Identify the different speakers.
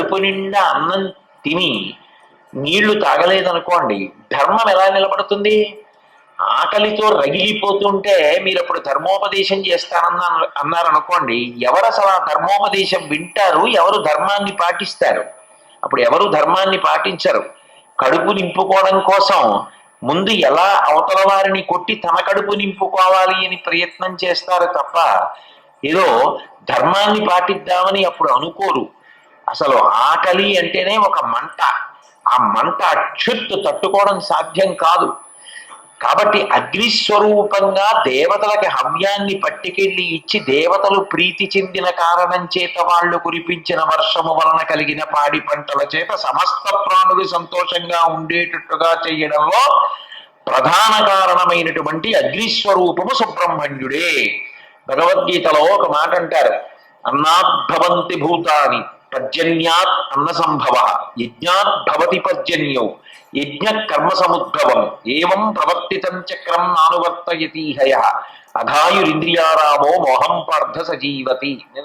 Speaker 1: కడుపు నిండా అన్నం తిని నీళ్లు తాగలేదనుకోండి, ధర్మం ఎలా నిలబడుతుంది? ఆకలితో రగిలిపోతుంటే మీరు అప్పుడు ధర్మోపదేశం అన్నారనుకోండి, ఎవరు అసలు ఆ ధర్మోపదేశం వింటారు? ఎవరు ధర్మాన్ని పాటిస్తారు? అప్పుడు ఎవరు ధర్మాన్ని పాటించరు. కడుపు నింపుకోవడం కోసం ముందు ఎలా అవతల వారిని కొట్టి తన కడుపు నింపుకోవాలి అని ప్రయత్నం చేస్తారు తప్ప ఏదో ధర్మాన్ని పాటిద్దామని అప్పుడు అనుకోరు. అసలు ఆకలి అంటేనే ఒక మంట. ఆ మంట అక్షుత్తు తట్టుకోవడం సాధ్యం కాదు. కాబట్టి అగ్నిస్వరూపంగా దేవతలకి హవ్యాన్ని పట్టుకెళ్ళి ఇచ్చి దేవతలు ప్రీతి చెందిన కారణం చేత వాళ్ళు కురిపించిన వర్షము వలన కలిగిన పాడి పంటల చేత సమస్త ప్రాణులు సంతోషంగా ఉండేటట్టుగా చేయడంలో ప్రధాన కారణమైనటువంటి అగ్నిస్వరూపము సుబ్రహ్మణ్యుడే. భగవద్గీతలో ఒక మాట అంటారు, అన్నాద్భవంతి భూతాని పర్జన్యాత్ అన్న సంభవ, యజ్ఞాత్ భవతి పర్జన్యో యజ్ఞ కర్మ సముద్భవం, ఏవం ప్రవర్తితం చక్రం నానువర్తయతి హయ, అఘాయురింద్రియారామో మోహం పార్థ సజీవతి.